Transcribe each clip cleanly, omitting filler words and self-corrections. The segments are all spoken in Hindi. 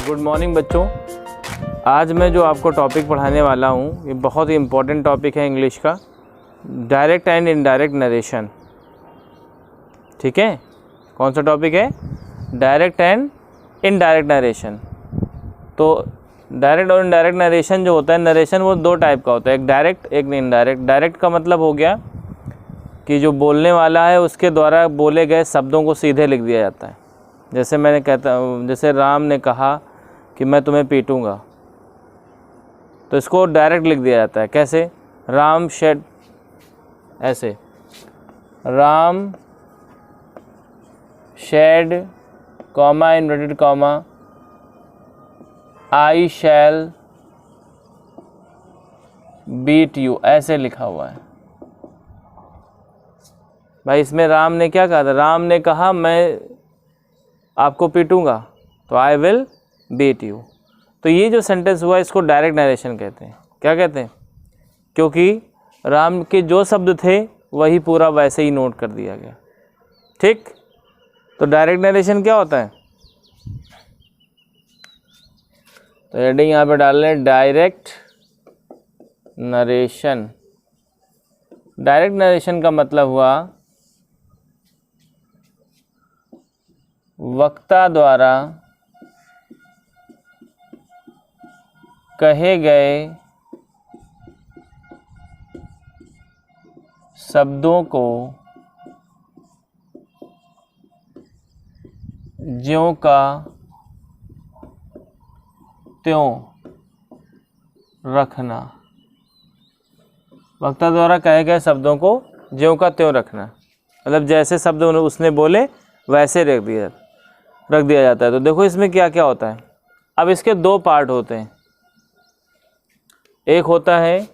गुड मॉर्निंग बच्चों। आज मैं जो आपको टॉपिक पढ़ाने वाला हूँ ये बहुत ही इम्पोर्टेंट टॉपिक है इंग्लिश का, डायरेक्ट एंड इनडायरेक्ट नरेशन। ठीक है, कौन सा टॉपिक है? Direct and indirect narration. तो डायरेक्ट और इनडायरेक्ट नरेशन जो होता है, नरेशन वो दो टाइप का होता है, एक डायरेक्ट एक इनडायरेक्ट। डायरेक्ट का मतलब हो गया कि जो बोलने वाला है उसके द्वारा बोले गए शब्दों को सीधे लिख दिया जाता है। जैसे मैंने कहता हूँ, जैसे राम ने कहा कि मैं तुम्हें पीटूँगा, तो इसको डायरेक्ट लिख दिया जाता है। कैसे? राम शेड, ऐसे Ram said comma inverted comma I shall beat you, ऐसे लिखा हुआ है भाई। इसमें राम ने क्या कहा था? राम ने कहा मैं आपको पीटूंगा, तो आई विल बीट यू। तो ये जो सेंटेंस हुआ इसको डायरेक्ट नरेशन कहते हैं। क्या कहते हैं? क्योंकि राम के जो शब्द थे वही पूरा वैसे ही नोट कर दिया गया। ठीक, तो डायरेक्ट नरेशन क्या होता है? तो हेडिंग यहाँ पे डाल लें, डायरेक्ट नरेशन। डायरेक्ट नरेशन का मतलब हुआ वक्ता द्वारा कहे गए शब्दों को ज्यों का त्यों रखना। वक्ता द्वारा कहे गए शब्दों को ज्यों का त्यों रखना, मतलब जैसे शब्द उसने बोले वैसे रख दिया जाता है। तो देखो इसमें क्या क्या होता है। अब इसके दो पार्ट होते हैं। एक होता है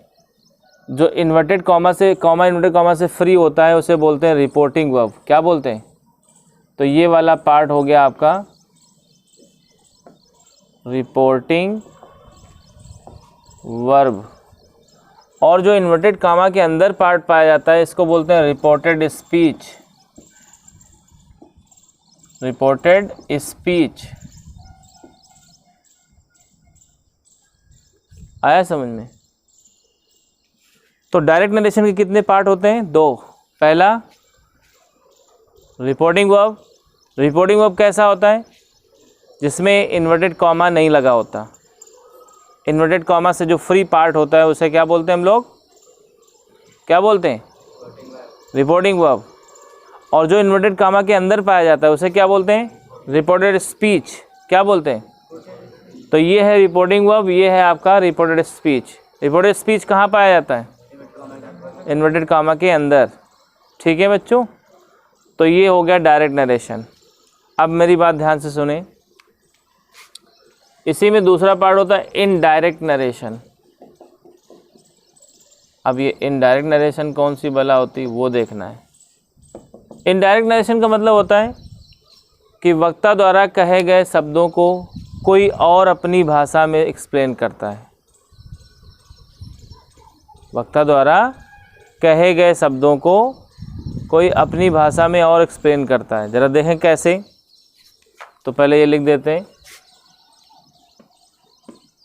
जो इन्वर्टेड कॉमा से, कॉमा इन्वर्टेड कॉमा से फ्री होता है, उसे बोलते हैं रिपोर्टिंग वर्ब। क्या बोलते हैं? तो ये वाला पार्ट हो गया आपका रिपोर्टिंग वर्ब। और जो इन्वर्टेड कॉमा के अंदर पार्ट पाया जाता है इसको बोलते हैं रिपोर्टेड स्पीच। Reported speech. आया समझ में? तो डायरेक्ट नरेशन के कितने पार्ट होते हैं? दो। पहला रिपोर्टिंग वर्ब। रिपोर्टिंग वर्ब कैसा होता है? जिसमें इन्वर्टेड कॉमा नहीं लगा होता। इन्वर्टेड कॉमा से जो फ्री पार्ट होता है उसे क्या बोलते हैं हम लोग? क्या बोलते हैं? Reporting verb. और जो इन्वर्टेड कॉमा के अंदर पाया जाता है उसे क्या बोलते हैं? Reported speech. क्या बोलते हैं? तो ये है रिपोर्टिंग वर्ब, ये है आपका रिपोर्टेड स्पीच। रिपोर्टेड स्पीच कहाँ पाया जाता है? इन्वर्टेड कॉमा के अंदर। ठीक है बच्चों, तो ये हो गया डायरेक्ट नरेशन। अब मेरी बात ध्यान से सुने, इसी में दूसरा पार्ट होता है इनडायरेक्ट नरेशन। अब ये इनडायरेक्ट नरेशन कौन सी भला होती वो देखना है। इनडायरेक्ट नरेशन का मतलब होता है कि वक्ता द्वारा कहे गए शब्दों को कोई और अपनी भाषा में एक्सप्लेन करता है। वक्ता द्वारा कहे गए शब्दों को कोई अपनी भाषा में और एक्सप्लेन करता है। ज़रा देखें कैसे। तो पहले ये लिख देते हैं,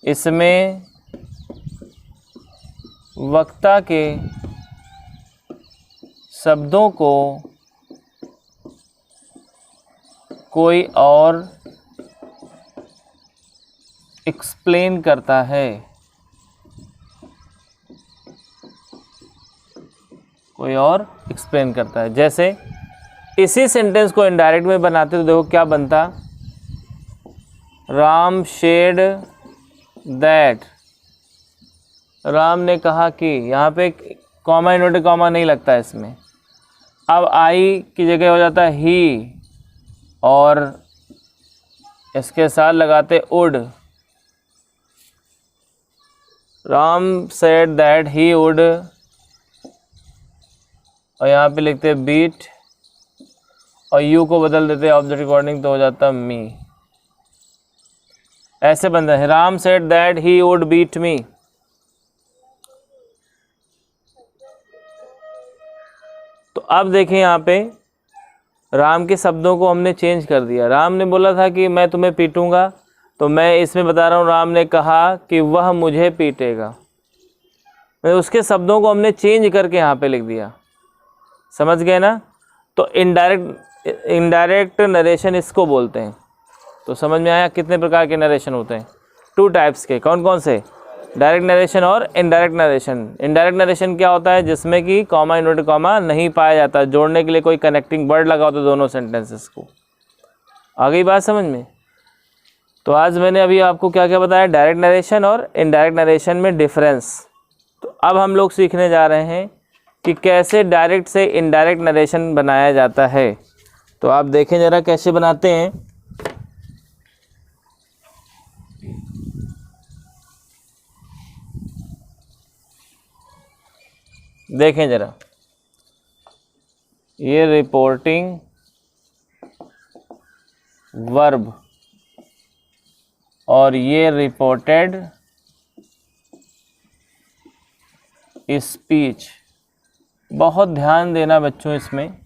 इसमें वक्ता के शब्दों को कोई और एक्सप्लेन करता है। कोई और एक्सप्लेन करता है। जैसे इसी सेंटेंस को इनडायरेक्ट में बनाते तो देखो क्या बनता। Ram shade that. राम ने कहा कि, यहाँ पे कॉमा इन्वर्टेड कॉमा नहीं लगता है इसमें। अब आई की जगह हो जाता है ही, और इसके साथ लगाते would. Ram said that he would, और यहाँ पे लिखते बीट, और यू को बदल देते ऑफ द रिकॉर्डिंग, तो हो जाता मी। ऐसे बनता है, Ram said that he would beat me. तो अब देखें यहाँ पे राम के शब्दों को हमने चेंज कर दिया। राम ने बोला था कि मैं तुम्हें पीटूंगा, तो मैं इसमें बता रहा हूँ राम ने कहा कि वह मुझे पीटेगा। उसके शब्दों को हमने चेंज करके यहाँ पे लिख दिया, समझ गए ना। तो इनडायरेक्ट नरेशन इसको बोलते हैं। तो समझ में आया कितने प्रकार के नरेशन होते हैं? 2 टाइप्स के। कौन कौन से? डायरेक्ट नरेशन और इनडायरेक्ट नरेशन। इनडायरेक्ट नरेशन क्या होता है? जिसमें कि कॉमा इन्वर्टेड कॉमा नहीं पाया जाता, जोड़ने के लिए कोई कनेक्टिंग वर्ड लगा होता है दोनों सेंटेंसेस को। आ गई बात समझ में? तो आज मैंने अभी आपको क्या क्या बताया, डायरेक्ट नरेशन और इनडायरेक्ट नरेशन में डिफरेंस। तो अब हम लोग सीखने जा रहे हैं कि कैसे डायरेक्ट से इनडायरेक्ट नरेशन बनाया जाता है। तो आप देखें ज़रा कैसे बनाते हैं। देखें ज़रा, ये रिपोर्टिंग वर्ब और ये रिपोर्टेड स्पीच। बहुत ध्यान देना बच्चों इसमें।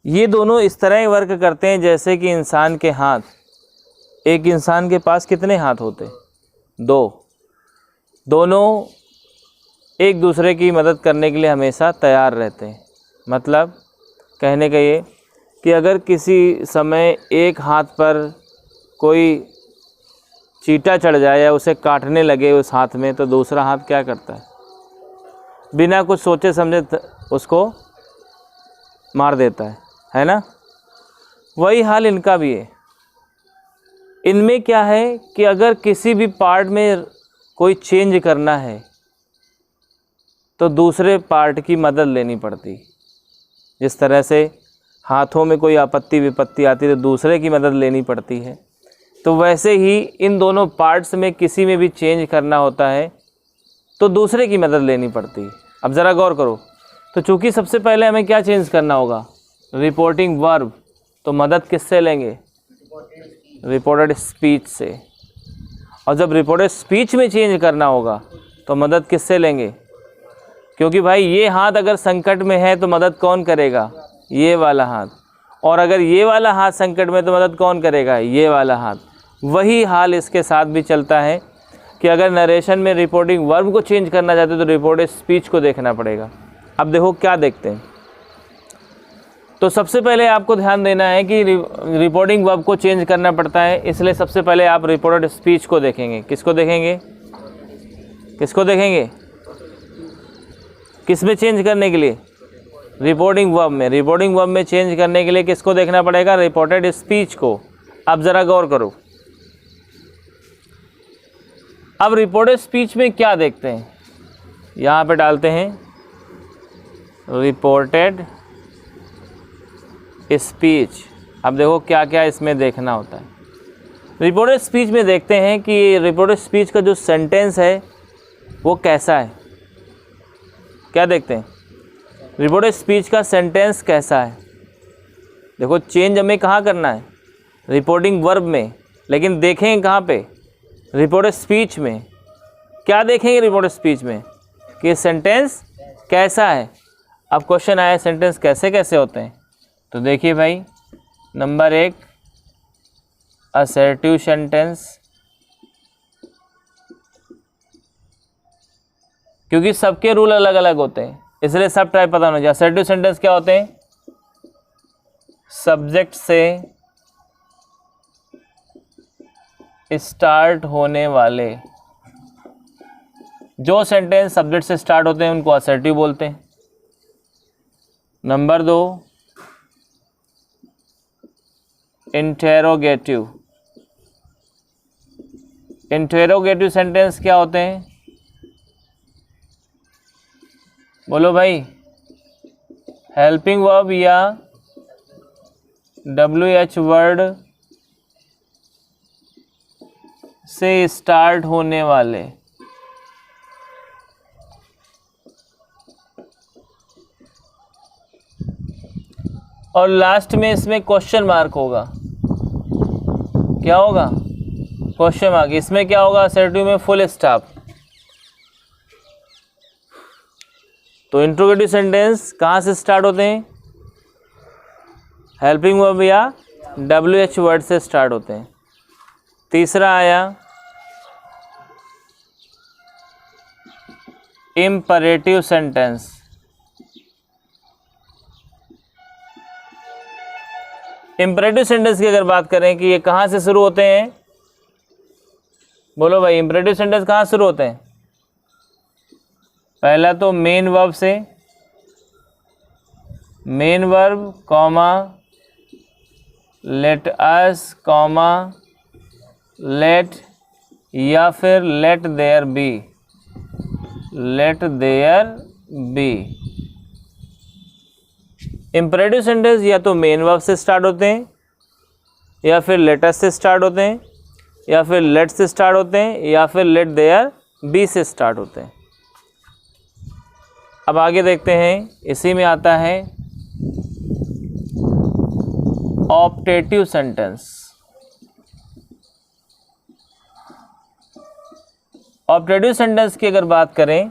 ये दोनों इस तरह वर्क करते हैं जैसे कि इंसान के हाथ। एक इंसान के पास कितने हाथ होते? 2। दोनों एक दूसरे की मदद करने के लिए हमेशा तैयार रहते हैं। मतलब कहने का ये कि अगर किसी समय एक हाथ पर कोई चींटा चढ़ जाए या उसे काटने लगे उस हाथ में, तो दूसरा हाथ क्या करता है? बिना कुछ सोचे समझे उसको मार देता है ना। वही हाल इनका भी है। इनमें क्या है कि अगर किसी भी पार्ट में कोई चेंज करना है तो दूसरे पार्ट की मदद लेनी पड़ती। जिस तरह से हाथों में कोई आपत्ति विपत्ति आती है तो दूसरे की मदद लेनी पड़ती है, तो वैसे ही इन दोनों पार्ट्स में किसी में भी चेंज करना होता है तो दूसरे की मदद लेनी पड़ती है। अब ज़रा गौर करो। तो चूँकि सबसे पहले हमें क्या चेंज करना होगा? Reporting verb. तो मदद किससे लेंगे? रिपोर्टेड स्पीच से। और जब रिपोर्टेड स्पीच में चेंज करना होगा तो मदद किससे लेंगे? क्योंकि भाई ये हाथ अगर संकट में है तो मदद कौन करेगा? ये वाला हाथ। और अगर ये वाला हाथ संकट में तो मदद कौन करेगा? ये वाला हाथ। वही हाल इसके साथ भी चलता है कि अगर नरेशन में रिपोर्टिंग वर्ब को चेंज करना चाहते तो रिपोर्टेड स्पीच को देखना पड़ेगा। अब देखो क्या देखते हैं। तो सबसे पहले आपको ध्यान देना है कि रिपोर्टिंग वर्ब को चेंज करना पड़ता है, इसलिए सबसे पहले आप रिपोर्टेड स्पीच को देखेंगे। किसको देखेंगे? किसको देखेंगे? किस में चेंज करने के लिए? रिपोर्टिंग वर्ब में। रिपोर्टिंग वर्ब में चेंज करने के लिए किसको देखना पड़ेगा? रिपोर्टेड स्पीच को। अब ज़रा गौर करो। अब रिपोर्टेड स्पीच में क्या देखते हैं? यहाँ पे डालते हैं रिपोर्टेड स्पीच। अब देखो क्या क्या इसमें देखना होता है। रिपोर्टेड स्पीच में देखते हैं कि रिपोर्टेड स्पीच का जो सेंटेंस है वो कैसा है। क्या देखते हैं? रिपोर्टेड स्पीच का सेंटेंस कैसा है। देखो चेंज हमें कहाँ करना है? रिपोर्टिंग वर्ब में। लेकिन देखेंगे कहाँ पे? रिपोर्टेड स्पीच में। क्या देखेंगे रिपोर्टेड स्पीच में? कि सेंटेंस कैसा है। अब क्वेश्चन आया सेंटेंस कैसे कैसे होते हैं। तो देखिए भाई, नंबर 1 असर्टिव सेंटेंस। क्योंकि सबके रूल अलग अलग होते हैं इसलिए सब टाइप पता होना चाहिए। असर्टिव सेंटेंस क्या होते हैं? सब्जेक्ट से स्टार्ट होने वाले जो सेंटेंस सब्जेक्ट से स्टार्ट होते हैं उनको असर्टिव बोलते हैं। Number 2 interrogative. इंटेरोगेटिव सेंटेंस क्या होते हैं? बोलो भाई। हेल्पिंग वर्ब या WH वर्ड से स्टार्ट होने वाले। और लास्ट में इसमें क्वेश्चन मार्क होगा। क्या होगा? Question mark. इसमें क्या होगा? असर्टिव में फुल स्टॉप। तो इंट्रोगेटिव सेंटेंस कहाँ से स्टार्ट होते हैं? हेल्पिंग वर्ब या WH वर्ड से स्टार्ट होते हैं। तीसरा आया इम्परेटिव सेंटेंस। इम्परेटिव सेंटेंस की अगर बात करें कि ये कहाँ से शुरू होते हैं, बोलो भाई, इम्परेटिव सेंटेंस कहाँ शुरू होते हैं? पहला तो मेन वर्ब से, main verb comma let us comma let, या फिर let there be, let there be. Imperative sentence या तो मेन वर्ब से स्टार्ट होते हैं, या फिर लेट अस से स्टार्ट होते हैं, या फिर लेट से स्टार्ट होते हैं, या फिर लेट देयर बी से स्टार्ट होते हैं। अब आगे देखते हैं, इसी में आता है ऑप्टेटिव सेंटेंस। ऑप्टेटिव सेंटेंस की अगर बात करें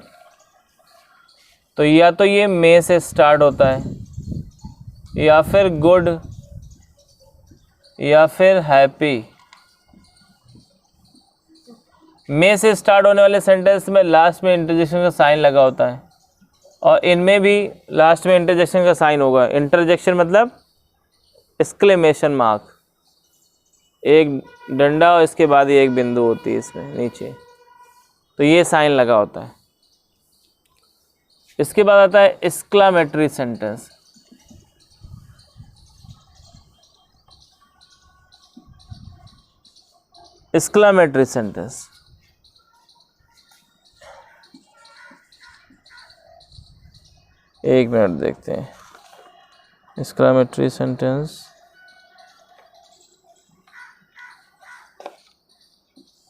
तो या तो ये मे से स्टार्ट होता है, या फिर गुड, या फिर हैप्पी। मे से स्टार्ट होने वाले सेंटेंस में लास्ट में इंटरजेक्शन का साइन लगा होता है, और इनमें भी लास्ट में इंटरजेक्शन का साइन होगा। इंटरजेक्शन मतलब एक्सक्लेमेशन मार्क, एक डंडा और इसके बाद ये एक बिंदु होती है इसमें नीचे, तो ये साइन लगा होता है। इसके बाद आता है एक्सक्लामेटरी सेंटेंस। एक्सक्लामेटरी सेंटेंस एक मिनट देखते हैं। एक्सक्लामेटरी सेंटेंस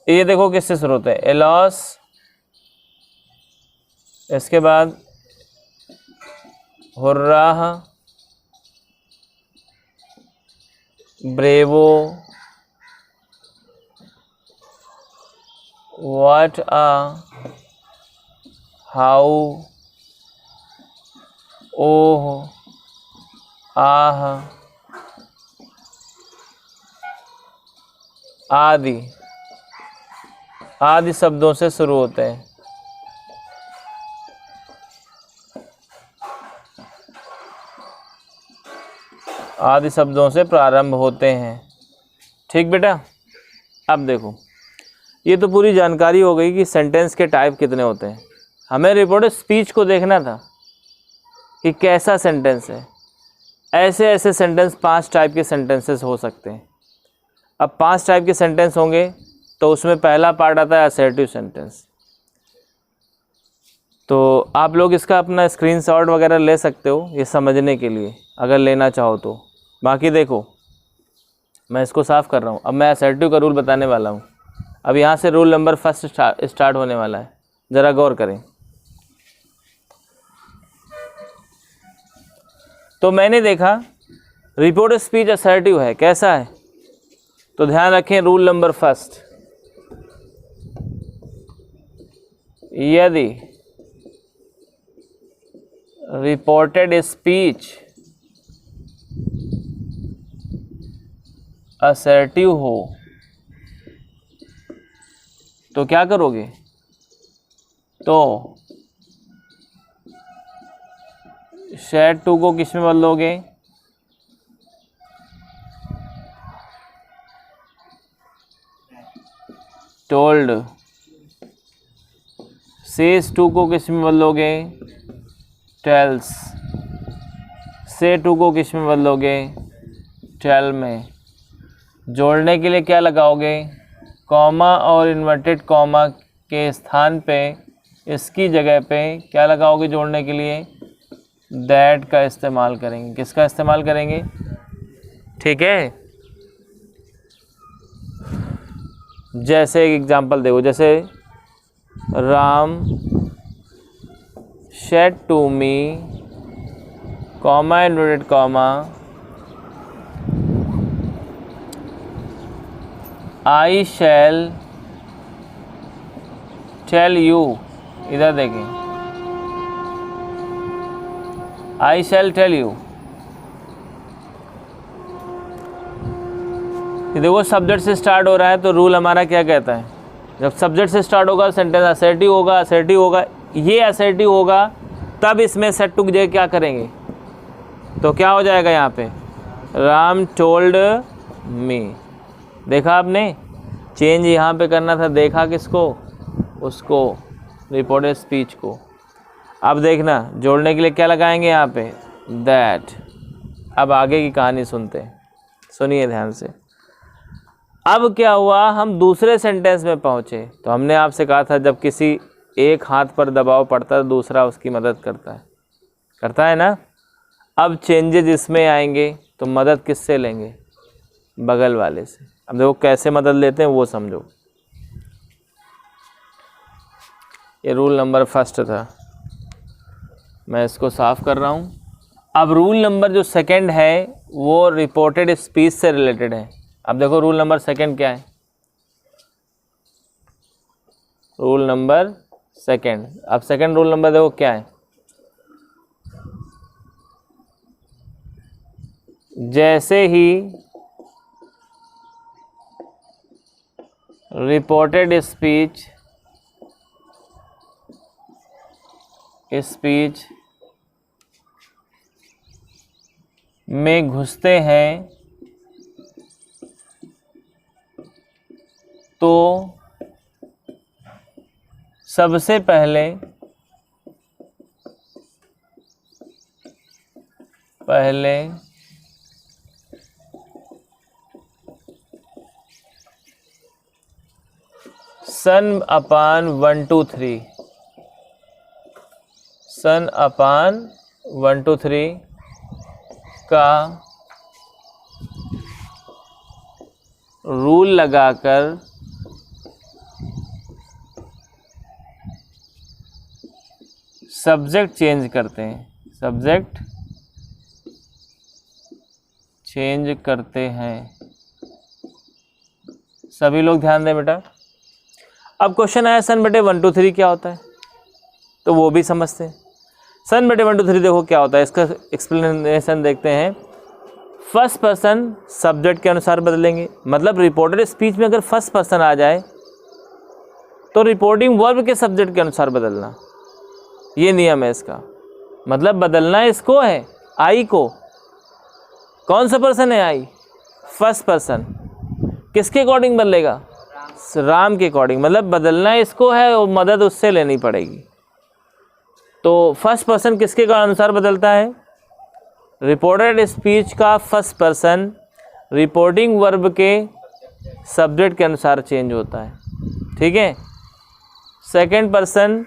ये देखो किससे शुरू होता है, एलॉस, इसके बाद हुर्राह, ब्रेवो, व्हाट आ, हाउ, ओह, आह आदि, आदि शब्दों से शुरू होते हैं। आदि शब्दों से प्रारंभ होते हैं। ठीक बेटा, अब देखो, ये तो पूरी जानकारी हो गई कि सेंटेंस के टाइप कितने होते हैं। हमें रिपोर्ट स्पीच को देखना था कि कैसा सेंटेंस है। ऐसे ऐसे सेंटेंस 5 टाइप के सेंटेंसेस हो सकते हैं। अब 5 टाइप के सेंटेंस होंगे तो उसमें पहला पार्ट आता है असर्टिव सेंटेंस। तो आप लोग इसका अपना स्क्रीनशॉट वगैरह ले सकते हो ये समझने के लिए, अगर लेना चाहो तो। बाकी देखो, मैं इसको साफ़ कर रहा हूँ। अब मैं असर्टिव का रूल बताने वाला हूँ। अब यहाँ से रूल नंबर फर्स्ट स्टार्ट होने वाला है, ज़रा गौर करें। तो मैंने देखा रिपोर्ट स्पीच असर्टिव है, कैसा है? तो ध्यान रखें रूल नंबर फर्स्ट, यदि रिपोर्टेड स्पीच असर्टिव हो तो क्या करोगे? तो शेड टू को किस में बदलोगे? टोल्ड। सेज टू को किस में बदलोगे? टेल्स। से टू को किस में बदलोगे? टेल में। जोड़ने के लिए क्या लगाओगे? कॉमा और इन्वर्टेड कॉमा के स्थान पे इसकी जगह पे क्या लगाओगे जोड़ने के लिए? दैट का इस्तेमाल करेंगे। किसका इस्तेमाल करेंगे? ठीक है, जैसे एक एग्जांपल देखो, जैसे Ram said to me, comma inverted comma, I shall tell you, इधर देखें, I shall tell you। ये देखो सब्जेक्ट से स्टार्ट हो रहा है तो रूल हमारा क्या कहता है, जब सब्जेक्ट से स्टार्ट होगा सेंटेंस असर्टिव होगा, असर्टिव होगा, ये असर्टिव होगा तब इसमें सेट टू की जगह क्या करेंगे, तो क्या हो जाएगा यहाँ पे, राम टोल्ड मी। देखा आपने, चेंज यहाँ पे करना था, देखा किसको, उसको, रिपोर्टेड स्पीच को। अब देखना जोड़ने के लिए क्या लगाएंगे यहाँ पे, दैट। अब आगे की कहानी सुनते हैं, सुनिए ध्यान से। अब क्या हुआ, हम दूसरे सेंटेंस में पहुँचे। तो हमने आपसे कहा था जब किसी एक हाथ पर दबाव पड़ता है दूसरा उसकी मदद करता है ना। अब चेंजेज इसमें आएंगे तो मदद किससे लेंगे, बगल वाले से। अब देखो कैसे मदद लेते हैं वो समझो। ये रूल नंबर फर्स्ट था, मैं इसको साफ कर रहा हूँ। अब रूल नंबर जो सेकंड है वो रिपोर्टेड स्पीच से रिलेटेड है। अब देखो रूल नंबर सेकंड क्या है, रूल नंबर सेकंड। अब सेकंड रूल नंबर देखो क्या है, जैसे ही रिपोर्टेड स्पीच में घुसते हैं तो सबसे पहले सन अपान 1 2 3 सन अपान 1 2 3 का रूल लगाकर सब्जेक्ट चेंज करते हैं, सब्जेक्ट चेंज करते हैं। सभी लोग ध्यान दें बेटा। अब क्वेश्चन आया सन बटे 1 2 3 क्या होता है, तो वो भी समझते हैं। सन बटे 1 2 3 देखो क्या होता है, इसका एक्सप्लेनेशन देखते हैं। फर्स्ट पर्सन सब्जेक्ट के अनुसार बदलेंगे, मतलब रिपोर्टेड स्पीच में अगर फर्स्ट पर्सन आ जाए तो रिपोर्टिंग वर्ब के सब्जेक्ट के अनुसार बदलना, ये नियम है इसका। मतलब बदलना इसको है, आई को। कौन सा पर्सन है आई, फर्स्ट पर्सन। किसके अकॉर्डिंग बदलेगा, राम के अकॉर्डिंग। मतलब बदलना इसको है और मदद उससे लेनी पड़ेगी। तो फर्स्ट पर्सन किसके अनुसार बदलता है, रिपोर्टेड स्पीच का फर्स्ट पर्सन रिपोर्टिंग वर्ब के सब्जेक्ट के अनुसार चेंज होता है, ठीक है। सेकंड पर्सन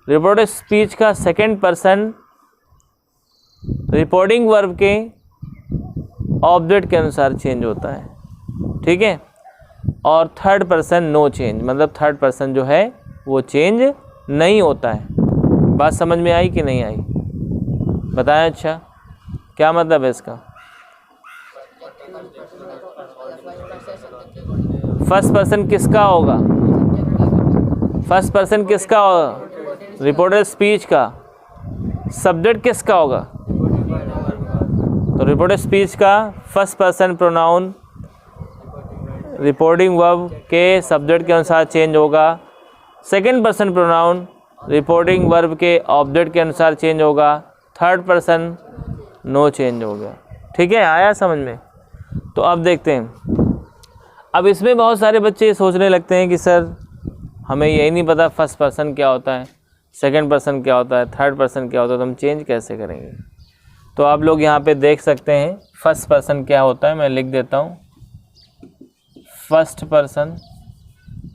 रिपोर्टेड स्पीच का सेकंड पर्सन रिपोर्टिंग वर्ब के ऑब्जेक्ट के अनुसार चेंज होता है, ठीक है। और थर्ड पर्सन नो चेंज, मतलब थर्ड पर्सन जो है वो चेंज नहीं होता है। बात समझ में आई कि नहीं आई, बताएं। अच्छा क्या मतलब है इसका, फर्स्ट पर्सन किसका होगा, फर्स्ट पर्सन किसका होगा, रिपोर्टेड स्पीच का। सब्जेक्ट किसका होगा, तो रिपोर्टेड स्पीच का first person pronoun reporting verb के सब्जेक्ट के अनुसार चेंज होगा। Second person pronoun reporting verb के ऑब्जेक्ट के अनुसार चेंज होगा। थर्ड पर्सन नो चेंज हो गया, ठीक है। आया समझ में। तो अब देखते हैं। अब इसमें बहुत सारे बच्चे ये सोचने लगते हैं कि सर हमें यही नहीं पता फर्स्ट पर्सन क्या होता है, सेकंड पर्सन क्या होता है, थर्ड पर्सन क्या होता है, तो हम चेंज कैसे करेंगे। तो आप लोग यहाँ पे देख सकते हैं फर्स्ट पर्सन क्या होता है, मैं लिख देता हूँ। फर्स्ट पर्सन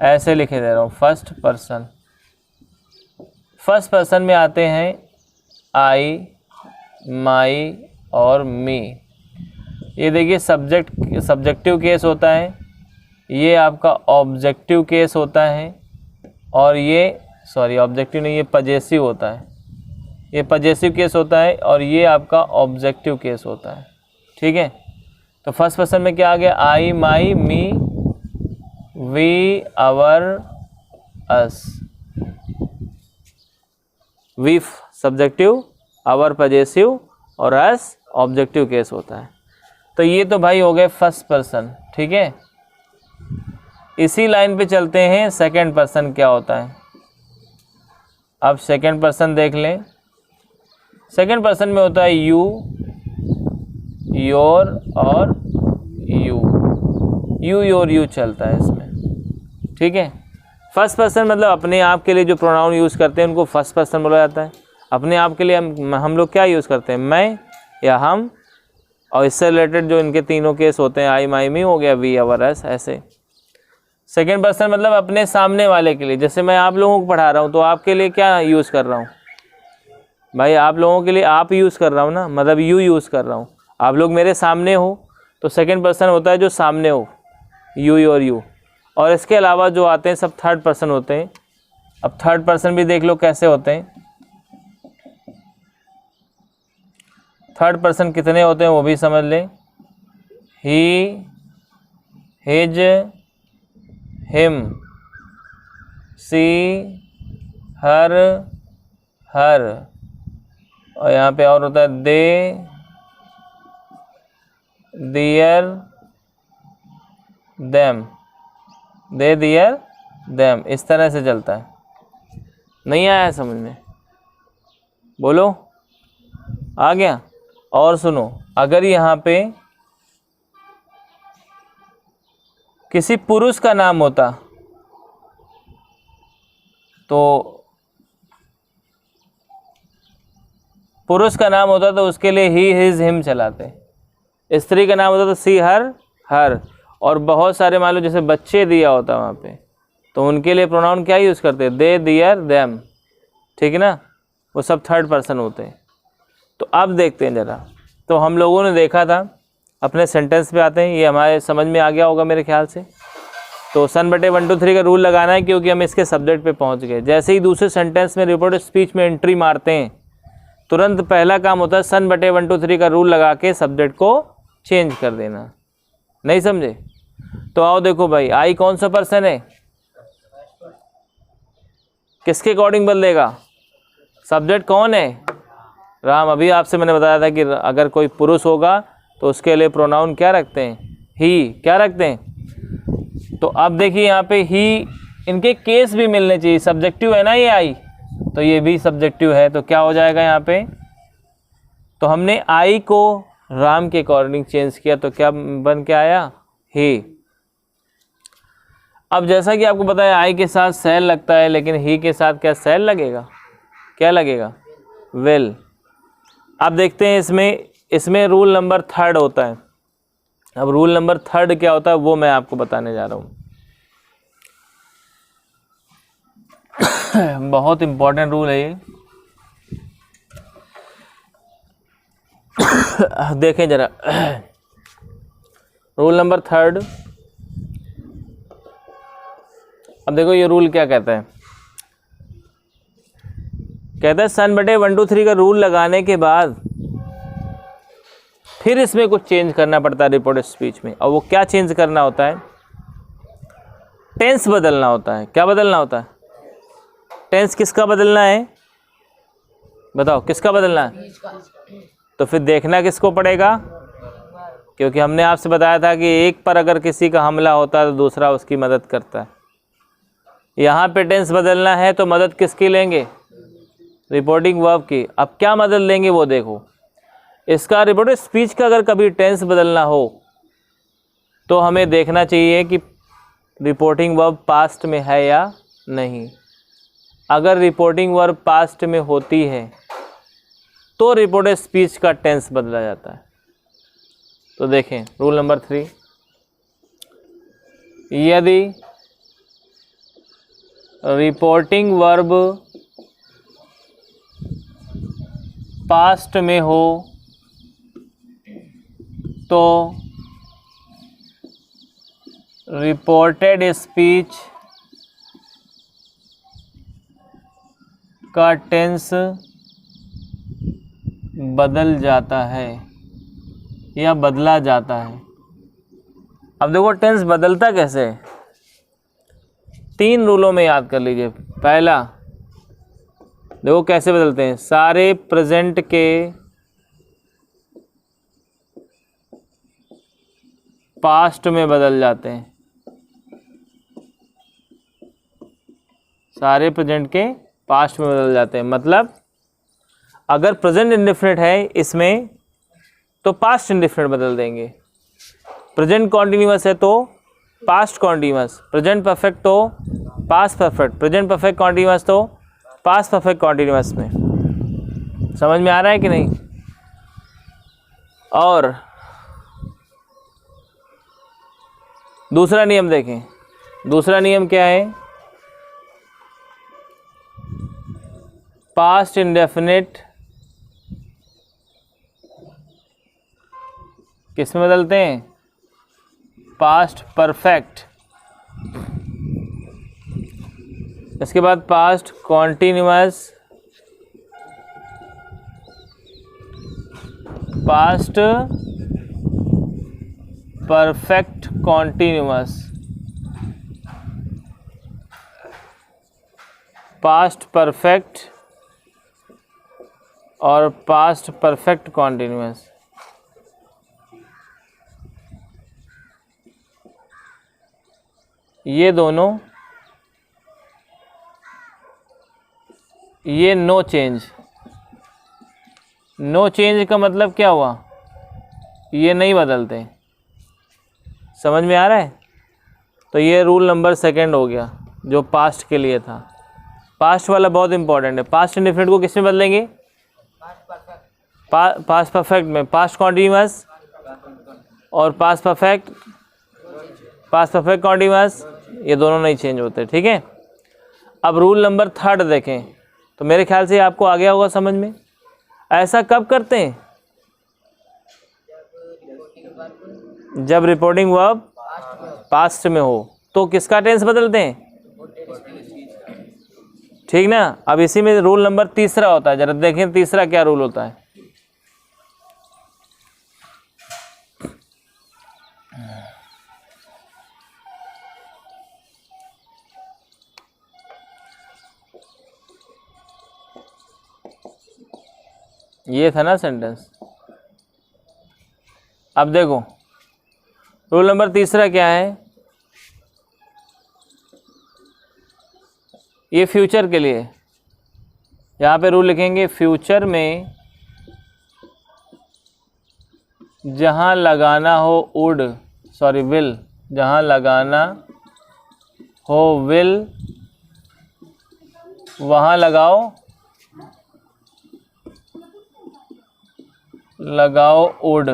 ऐसे लिखे दे रहा हूँ, फर्स्ट पर्सन। फर्स्ट पर्सन में आते हैं आई, माई और मी। ये देखिए सब्जेक्टिव केस होता है, ये आपका ऑब्जेक्टिव केस होता है, और ये ऑब्जेक्टिव नहीं, ये पजेसिव होता है। ये पजेसिव केस होता है और ये आपका ऑब्जेक्टिव केस होता है, ठीक है। तो फर्स्ट पर्सन में क्या आ गया, I, my, me, we, our, us. We subjective, our possessive और अस ऑब्जेक्टिव केस होता है। तो ये तो भाई हो गए फर्स्ट पर्सन, ठीक है। इसी लाइन पे चलते हैं, सेकंड पर्सन क्या होता है। अब सेकंड पर्सन देख लें। सेकंड पर्सन में होता है यू, योर और यू। यू योर यू चलता है इसमें, ठीक है। फर्स्ट पर्सन मतलब अपने आप के लिए जो प्रोनाउन यूज़ करते हैं उनको फर्स्ट पर्सन बोला जाता है। अपने आप के लिए हम लोग क्या यूज़ करते हैं, मैं या हम, और इससे रिलेटेड जो इनके तीनों केस होते हैं, आई माई मी हो गया, वी अवर अस, ऐसे। सेकेंड पर्सन मतलब अपने सामने वाले के लिए, जैसे मैं आप लोगों को पढ़ा रहा हूँ तो आपके लिए क्या यूज़ कर रहा हूँ भाई, आप लोगों के लिए आप यूज़ कर रहा हूँ ना, मतलब यू यूज़ कर रहा हूँ। आप लोग मेरे सामने हो तो सेकेंड पर्सन होता है जो सामने हो, यू और यू। और इसके अलावा जो आते हैं सब थर्ड पर्सन होते हैं। अब थर्ड पर्सन भी देख लो कैसे होते हैं। थर्ड पर्सन कितने होते हैं वो भी समझ लें। ही, हिज, हिम, सी, हर, हर, और यहाँ पे और होता है दे, दियर, देम, दे, दियर, देम, इस तरह से चलता है। नहीं आया समझ में? बोलो, आ गया? और सुनो, अगर यहाँ पे किसी पुरुष का नाम होता तो पुरुष का नाम होता तो उसके लिए ही, हिज, हिम चलाते। स्त्री का नाम होता तो सी, हर, हर। और बहुत सारे मान लो जैसे बच्चे दिया होता वहाँ पे, तो उनके लिए प्रोनाउन क्या यूज़ करते, दे, दियर, देम, ठीक है ना। वो सब थर्ड पर्सन होते हैं। तो अब देखते हैं ज़रा। तो हम लोगों ने देखा था, अपने सेंटेंस पे आते हैं। ये हमारे समझ में आ गया होगा मेरे ख्याल से। तो सन बटे 1 2 3 का रूल लगाना है, क्योंकि हम इसके सब्जेक्ट पे पहुंच गए। जैसे ही दूसरे सेंटेंस में रिपोर्टेड स्पीच में एंट्री मारते हैं, तुरंत पहला काम होता है सन बटे 1 2 3 का रूल लगा के सब्जेक्ट को चेंज कर देना। नहीं समझे? तो आओ देखो भाई, आई कौन सा पर्सन है, किसके अकॉर्डिंग बदलेगा, सब्जेक्ट कौन है, राम। अभी आपसे मैंने बताया था कि अगर कोई पुरुष होगा तो उसके लिए प्रोनाउन क्या रखते हैं, ही, क्या रखते हैं। तो अब देखिए यहाँ पे ही, इनके केस भी मिलने चाहिए। सब्जेक्टिव है ना ये आई, तो ये भी सब्जेक्टिव है। तो क्या हो जाएगा यहाँ पे, तो हमने आई को राम के अकॉर्डिंग चेंज किया, तो क्या बन के आया, ही। अब जैसा कि आपको पता है आई के साथ सेल लगता है, लेकिन ही के साथ क्या सेल लगेगा, क्या लगेगा, विल। अब देखते हैं इसमें रूल नंबर 3 होता है। अब रूल नंबर 3 क्या होता है वो मैं आपको बताने जा रहा हूँ। बहुत इंपॉर्टेंट रूल है ये। देखें जरा, रूल नंबर 3। अब देखो ये रूल क्या कहता है। कहता है सन बटे 1 2 3 का रूल लगाने के बाद फिर इसमें कुछ चेंज करना पड़ता है रिपोर्टेड स्पीच में। और वो क्या चेंज करना होता है, टेंस बदलना होता है। क्या बदलना होता है, टेंस किसका बदलना है, बताओ किसका बदलना है। तो फिर देखना किसको पड़ेगा, क्योंकि हमने आपसे बताया था कि एक पर अगर किसी का हमला होता है तो दूसरा उसकी मदद करता है। यहाँ पे टेंस बदलना है तो मदद किसकी लेंगे, रिपोर्टिंग वर्ब की। अब क्या मदद लेंगे वो देखो। इसका रिपोर्टेड स्पीच का अगर कभी टेंस बदलना हो तो हमें देखना चाहिए कि रिपोर्टिंग वर्ब पास्ट में है या नहीं। अगर रिपोर्टिंग वर्ब पास्ट में होती है तो रिपोर्टेड स्पीच का टेंस बदला जाता है। तो देखें रूल नंबर 3, यदि रिपोर्टिंग वर्ब पास्ट में हो तो रिपोर्टेड स्पीच का टेंस बदल जाता है या बदला जाता है। अब देखो टेंस बदलता कैसे है, 3 रूलों में याद कर लीजिए। पहला देखो कैसे बदलते हैं, सारे प्रेजेंट के पास्ट में बदल जाते हैं, सारे प्रेजेंट के पास्ट में बदल जाते हैं। मतलब अगर प्रेजेंट इंडेफिनिट है इसमें तो पास्ट इंडेफिनिट बदल देंगे, प्रेजेंट कॉन्टिन्यूअस है तो पास्ट कॉन्टिन्यूअस, प्रेजेंट परफेक्ट तो past perfect, present perfect continuous तो पास्ट परफेक्ट कॉन्टिन्यूअस में। समझ में आ रहा है कि नहीं? और दूसरा नियम देखें, दूसरा नियम क्या है? पास्ट इंडेफिनिट किस में बदलते हैं? Past perfect. इसके बाद past continuous, past perfect continuous, past perfect और पास्ट परफेक्ट कॉन्टिन्यूअस। ये दोनों, ये नो चेंज। नो चेंज का मतलब क्या हुआ? ये नहीं बदलते। समझ में आ रहा है? तो ये रूल नंबर सेकंड हो गया जो पास्ट के लिए था। पास्ट वाला बहुत इंपॉर्टेंट है। पास्ट इंडेफिनिट को किस में बदलेंगे? पास्ट परफेक्ट में। पास्ट कॉन्टिन्यूअस और पास्ट परफेक्ट कॉन्टिन्यूअस, ये दोनों नहीं चेंज होते। ठीक है। अब रूल नंबर थर्ड देखें तो मेरे ख्याल से आपको आ गया होगा समझ में। ऐसा कब करते हैं? जब रिपोर्टिंग वर्ब पास्ट में हो तो किसका टेंस बदलते हैं? ठीक ना। अब इसी में रूल नंबर तीसरा होता है, जरा देखें तीसरा क्या रूल होता है। ये था ना सेंटेंस। अब देखो रूल नंबर तीसरा क्या है? ये फ्यूचर के लिए, यहाँ पे रूल लिखेंगे फ्यूचर में जहाँ लगाना हो विल, जहाँ लगाना हो विल वहाँ लगाओ वुड।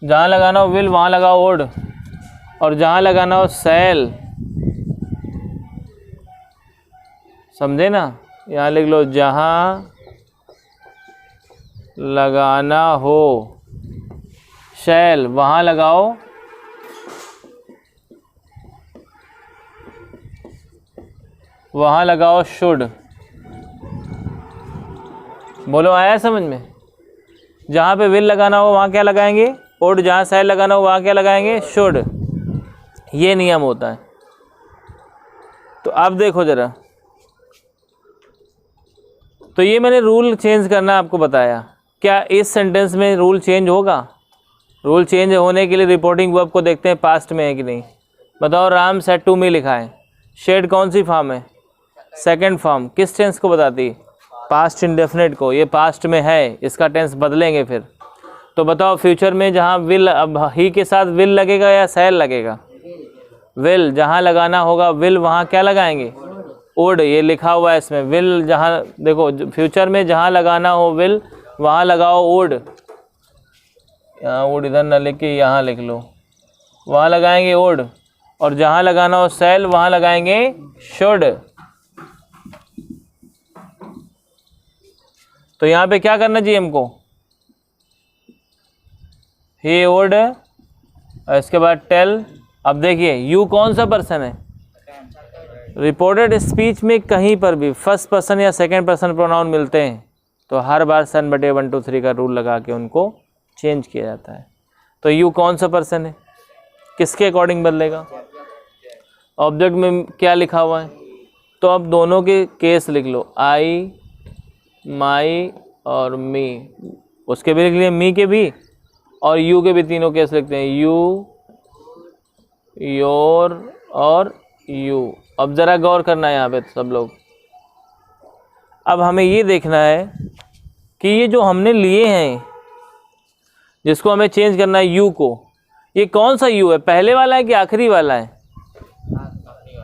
जहाँ लगाना हो विल वहाँ लगाओ वुड, और जहाँ लगाना हो शैल, समझे ना? यहाँ लिख लो जहाँ लगाना हो शैल वहाँ लगाओ शुड। बोलो आया समझ में? जहाँ पे विल लगाना हो वहाँ क्या लगाएंगे? वुड। जहाँ शैल लगाना हो वहाँ क्या लगाएंगे? शुड। ये नियम होता है। तो अब देखो ज़रा, तो ये मैंने रूल चेंज करना आपको बताया। क्या इस सेंटेंस में रूल चेंज होगा? रूल चेंज होने के लिए रिपोर्टिंग वर्ब को देखते हैं पास्ट में है कि नहीं। बताओ राम सेड टू मी लिखा है, शेड कौन सी फॉर्म है? Second form. किस टेंस को बताती? पास्ट इंडेफिनिट को। ये पास्ट में है, इसका टेंस बदलेंगे फिर। तो बताओ फ्यूचर में जहाँ विल, अब ही के साथ विल लगेगा या शैल लगेगा? विल। जहाँ लगाना होगा विल वहाँ क्या लगाएंगे? वुड। ये लिखा हुआ है इसमें विल। जहाँ देखो फ्यूचर में जहाँ लगाना हो विल वहाँ लगाओ वुड। यहाँ वुड इधर न लिख के यहाँ लिख लो, वहाँ लगाएंगे वुड। और जहाँ लगाना हो शैल वहाँ लगाएंगे शुड। तो यहाँ पे क्या करना चाहिए हमको? ही वुड, और इसके बाद टेल। अब देखिए यू कौन सा पर्सन है? रिपोर्टेड स्पीच में कहीं पर भी फर्स्ट पर्सन या सेकंड पर्सन प्रोनाउन मिलते हैं तो हर बार सन बटे 1 2 3 का रूल लगा के उनको चेंज किया जाता है। तो यू कौन सा पर्सन है? किसके अकॉर्डिंग बदलेगा? ऑब्जेक्ट में क्या लिखा हुआ है? तो अब दोनों के केस लिख लो, आई, माई और मी, उसके भी लिख लिए मी के भी, और यू के भी तीनों केस लिखते हैं, यू, योर और यू। अब ज़रा गौर करना है यहाँ पे सब लोग। अब हमें ये देखना है कि ये जो हमने लिए हैं, जिसको हमें चेंज करना है यू को, ये कौन सा यू है, पहले वाला है कि आखिरी वाला है?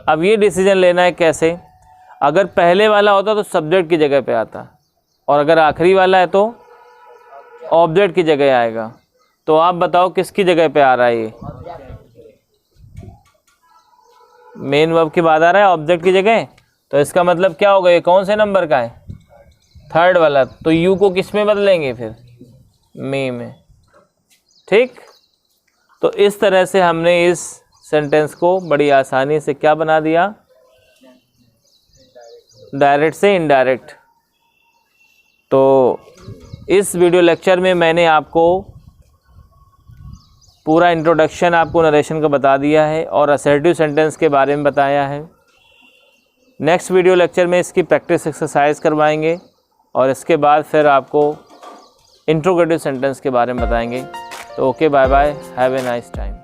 अब ये डिसीजन लेना है कैसे। अगर पहले वाला होता तो सब्जेक्ट की जगह पे आता, और अगर आखिरी वाला है तो ऑब्जेक्ट की जगह आएगा। तो आप बताओ किसकी जगह पे आ रहा है ये? मेन वर्ब के बाद आ रहा है ऑब्जेक्ट की जगह। तो इसका मतलब क्या होगा, ये कौन से नंबर का है? थर्ड वाला। तो यू को किस में बदलेंगे फिर? मी में। ठीक। तो इस तरह से हमने इस सेंटेंस को बड़ी आसानी से क्या बना दिया, डायरेक्ट से इनडायरेक्ट। तो इस वीडियो लेक्चर में मैंने आपको पूरा इंट्रोडक्शन आपको नरेशन का बता दिया है और असर्टिव सेंटेंस के बारे में बताया है। नेक्स्ट वीडियो लेक्चर में इसकी प्रैक्टिस एक्सरसाइज करवाएंगे और इसके बाद फिर आपको इंट्रोगेटिव सेंटेंस के बारे में बताएंगे। तो okay, bye bye, have a nice time.